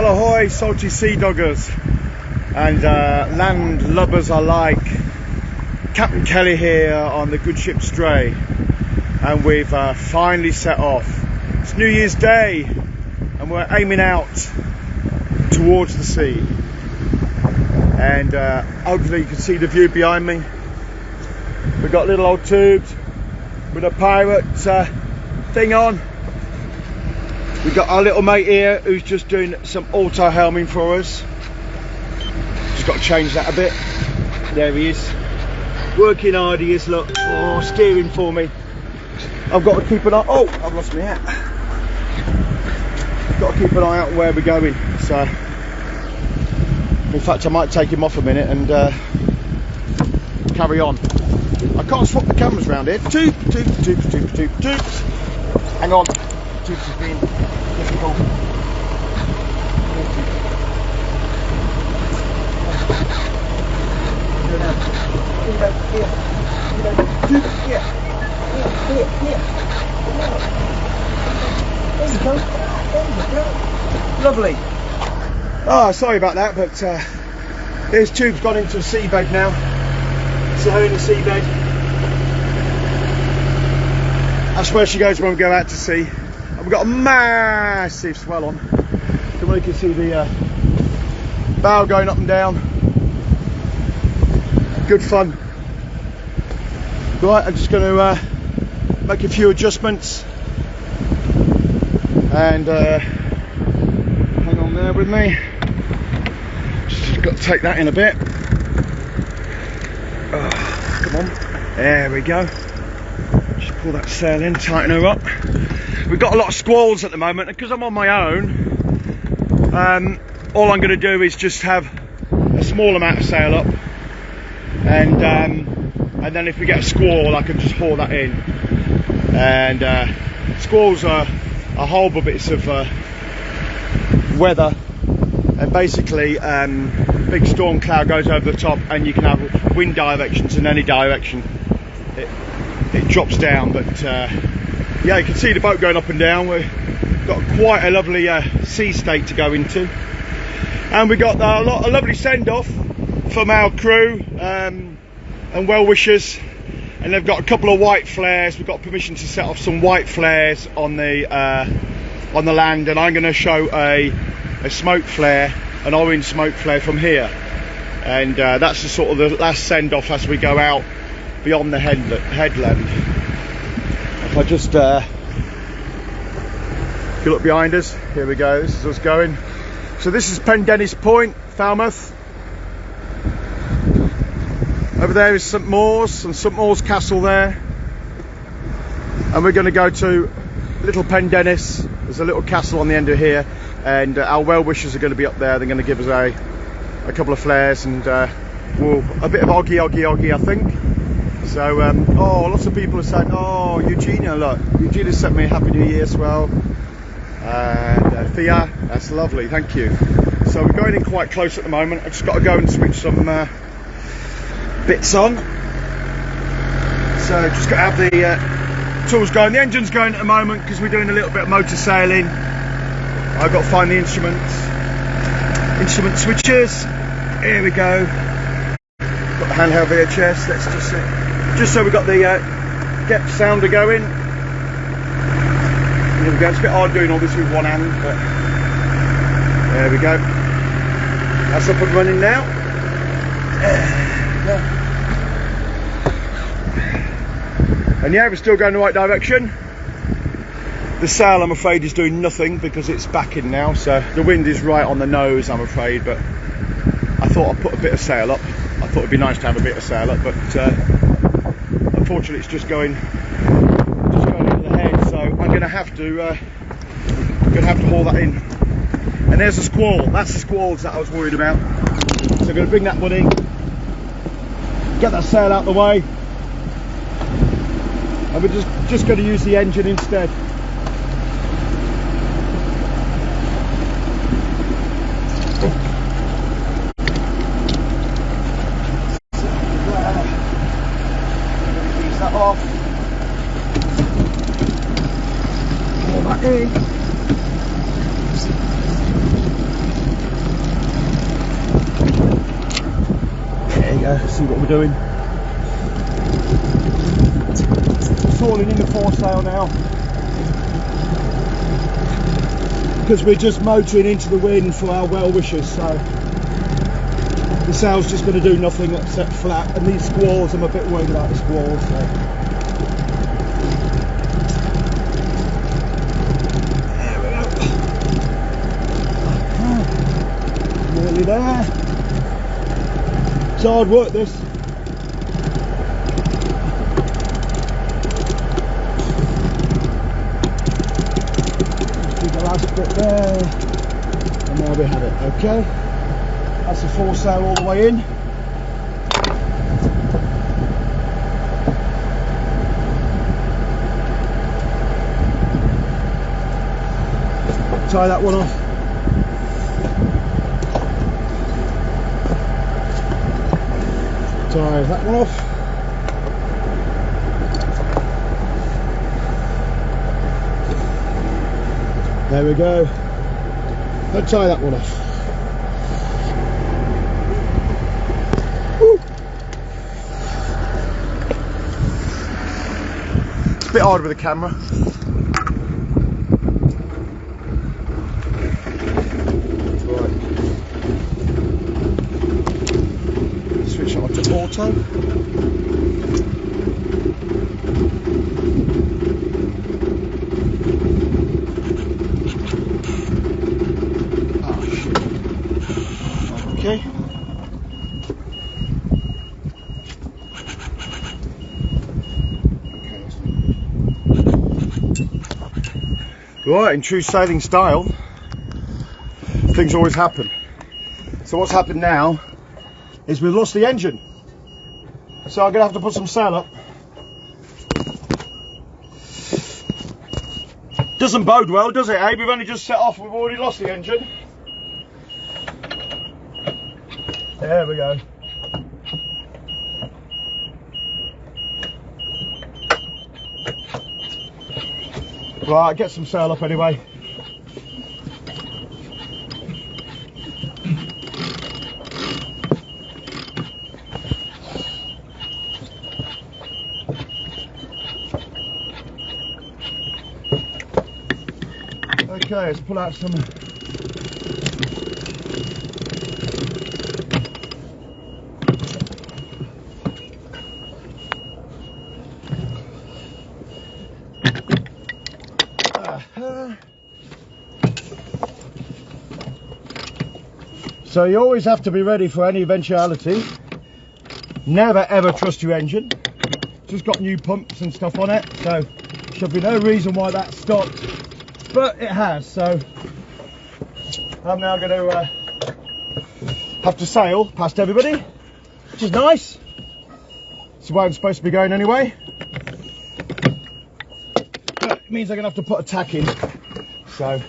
Well ahoy, salty sea doggers and land lubbers alike. Captain Kelly here on the good ship Stray, and we've finally set off. It's New Year's Day and we're aiming out towards the sea, and hopefully you can see the view behind me. We've got little old Toobs with a pirate thing on. We've got our little mate here who's just doing some auto helming for us. Just got to change that a bit. There he is. Working hard he is, look. Oh, steering for me. I've got to keep an eye. Oh, I've lost my hat. Got to keep an eye out where we're going. So, in fact, I might take him off a minute and carry on. I can't swap the cameras around here. Toobs. Hang on. Toobs has been difficult. Lovely. Oh, sorry about that, but here's Toobs gone into a seabed now. So in the seabed. That's where she goes when we go out to sea. And we've got a massive swell on. So you can see the bow going up and down. Good fun. Right, I'm just going to make a few adjustments. And hang on there with me. Just got to take that in a bit. Come on. There we go. Just pull that sail in, tighten her up. We've got a lot of squalls at the moment, and because I'm on my own, all I'm going to do is just have a small amount of sail up, and then if we get a squall I can just haul that in. And squalls are horrible bits of weather, and basically big storm cloud goes over the top and you can have wind directions in any direction. It drops down, but yeah, you can see the boat going up and down. We've got quite a lovely sea state to go into, and we got a lovely send-off from our crew and well-wishers, and they've got a couple of white flares. We've got permission to set off some white flares on the land, and I'm going to show a smoke flare, an orange smoke flare from here, and that's the sort of the last send-off as we go out beyond the headland. If I just if you look behind us, here we go, this is us going. So this is Pendennis Point, Falmouth. Over there is St Maur's and St Maur's Castle there, and we're going to go to Little Pendennis. There's a little castle on the end of here, and our well-wishers are going to be up there. They're going to give us a couple of flares and a bit of oggy I think. So oh, lots of people have said, oh, Eugenia, look, Eugenia sent me a Happy New Year as well, and Thea, that's lovely, thank you. So we're going in quite close at the moment. I've just got to go and switch some bits on. So just got to have the tools going. The engine's going at the moment because we're doing a little bit of motor sailing. I've got to find the instrument switches. Here we go. Got the handheld VHS. Let's just see. Just so we've got the depth sounder going. Here we go. It's a bit hard doing all this with one hand, but there we go. That's up and running now. And yeah, we're still going the right direction. The sail, I'm afraid, is doing nothing because it's backing now, so the wind is right on the nose, I'm afraid. But I thought I'd put a bit of sail up. I thought it'd be nice to have a bit of sail up, but unfortunately it's just going into the head, so I'm going to have to haul that in. And there's a squall. That's the squalls that I was worried about. So I'm going to bring that one in, get that sail out the way, and we're just going to use the engine instead. Ease that off. Pull that in. see what we're doing. Falling in the foresail now because we're just motoring into the wind for our well-wishers, so the sail's just going to do nothing except flat, and these squalls, I'm a bit worried about the squalls, so. There we go. Nearly there. It's hard work, this. The last bit there, and there we have it. Okay, that's the foresail all the way in. Tie that one off. Tie that one off. There we go. Let's tie that one off. Woo. It's a bit hard with the camera. Right. Switch it on to auto. Okay. Right, in true sailing style, things always happen. So what's happened now is we've lost the engine. So I'm going to have to put some sail up. Doesn't bode well, does it, eh? We've only just set off, we've already lost the engine. There we go. Right, get some sail up anyway. Okay, let's pull out some. So you always have to be ready for any eventuality. Never ever trust your engine. Just got new pumps and stuff on it, so should be no reason why that stopped, but it has. So I'm now going to have to sail past everybody, which is nice. It's the way I'm supposed to be going anyway. But it means I'm going to have to put a tack in. So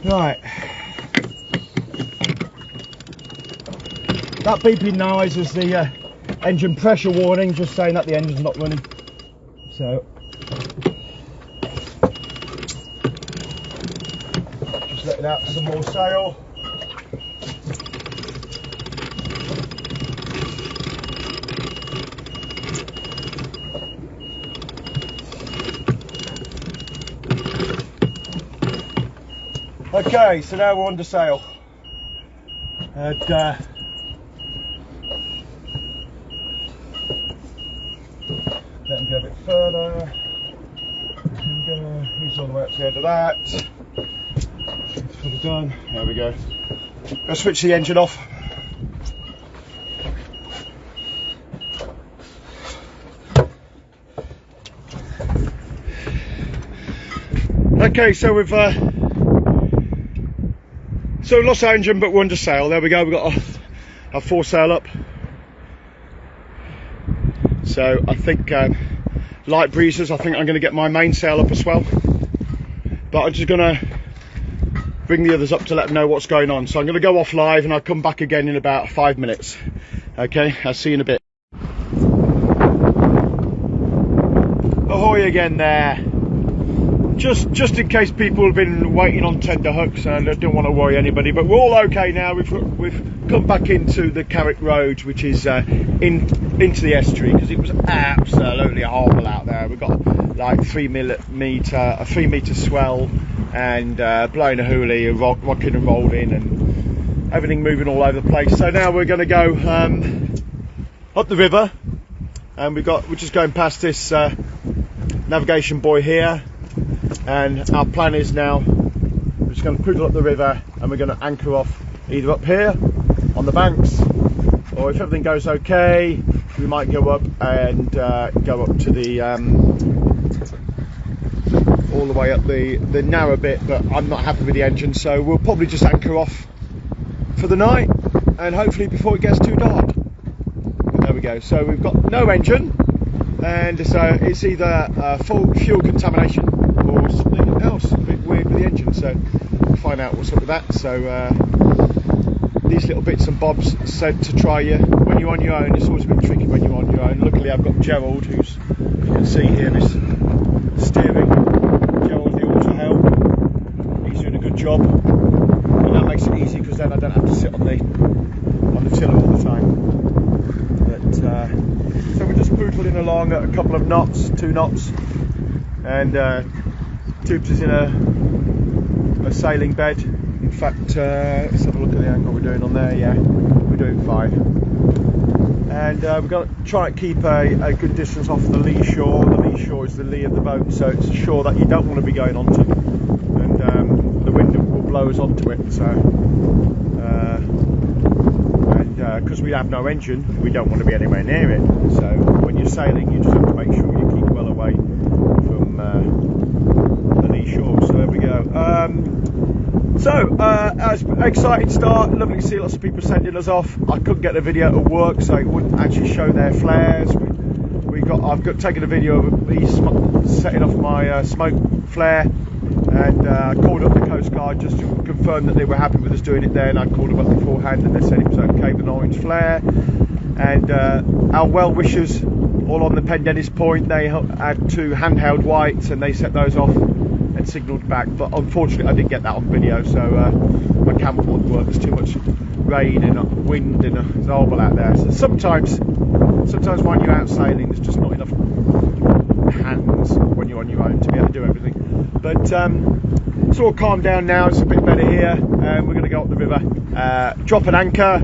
right, that beeping noise is the engine pressure warning, just saying that the engine's not running. So just letting out some more sail. Okay, so now we're under sail. And let him go a bit further. He's all the way up to the end of that. It's fully done. There we go. Let's switch the engine off. Okay, so we've lost our engine, but we're under sail. There we go. We've got our foresail up. So I think light breezes. I think I'm going to get my mainsail up as well. But I'm just going to bring the others up to let them know what's going on. So I'm going to go off live, and I'll come back again in about 5 minutes. Okay, I'll see you in a bit. Ahoy again there. just in case people have been waiting on tender hooks, and I don't want to worry anybody, but we're all okay now. We've come back into the Carrick Road, which is into the estuary, because it was absolutely horrible out there. We've got like 3 metre swell, and blowing a hoolie, rocking and rolling, and everything moving all over the place. So now we're going to go up the river, and we're just going past this navigation buoy here, and our plan is now we're just going to poodle up the river, and we're going to anchor off either up here on the banks, or if everything goes okay, we might go up and go up to the all the way up the narrow bit, but I'm not happy with the engine, so we'll probably just anchor off for the night, and hopefully before it gets too dark. But there we go. So we've got no engine, and so it's either full fuel contamination or something else a bit weird with the engine, so we'll find out what's up with that. So these little bits and bobs said to try you when you're on your own. It's always a bit tricky when you're on your own. Luckily I've got Gerald, who's, you can see here, is steering. Gerald the auto help, he's doing a good job, and that makes it easy because then I don't have to sit on the tiller all the time. But so we're just poodling along at a couple of knots, 2 knots, and Toobs is in a sailing bed. In fact, let's have a look at the angle we're doing on there. Yeah, we're doing fine. And we're going to try and keep a good distance off the lee shore. The lee shore is the lee of the boat, so it's a shore that you don't want to be going onto, and the wind will blow us onto it. So, because we have no engine, we don't want to be anywhere near it. So when you're sailing, you just have to make sure you keep well away from the lee shore. So there we go. As exciting start, lovely to see lots of people sending us off. I couldn't get the video to work, so it wouldn't actually show their flares. I've got taken a video of me setting off my smoke flare, and I called up the Coast Guard just to confirm that they were happy with us doing it there, and I called them up beforehand and they said it was okay with an orange flare. And our well wishers all on the Pendennis Point, they had 2 handheld whites, and they set those off and signalled back, but unfortunately I didn't get that on video, so my camera wouldn't work. There's too much rain and wind, and it's horrible out there. So sometimes when you're out sailing, there's just not enough hands when you're on your own to be able to do everything. But it's all calmed down now, it's a bit better here, and we're going to go up the river, drop an anchor,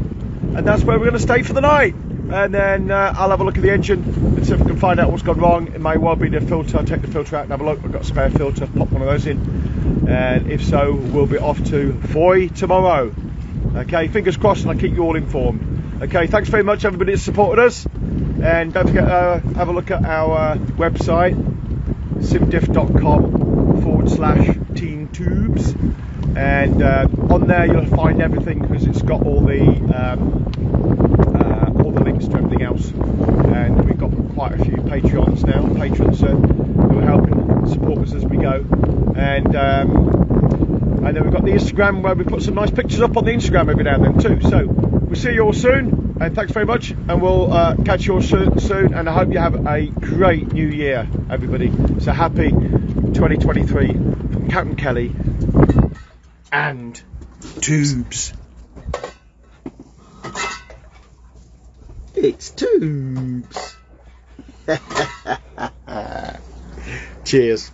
and that's where we're going to stay for the night. And then I'll have a look at the engine and see if I can find out what's gone wrong. It may well be the filter. I'll take the filter out and have a look. I've got a spare filter, pop one of those in, and if so, we'll be off to Fowey tomorrow. Okay, fingers crossed, and I'll keep you all informed. Okay, thanks very much everybody that's supported us, and don't forget have a look at our website, simdiff.com/Team Toobs, and on there you'll find everything, because it's got all the links to everything else. And we've got quite a few patrons now, patrons who are helping support us as we go. And then we've got the Instagram, where we put some nice pictures up on the Instagram every now and then too. So we'll see you all soon, and thanks very much, and we'll catch you all soon, and I hope you have a great new year, everybody. So happy 2023 from Captain Kelly and Toobs. It's Toobs. Cheers.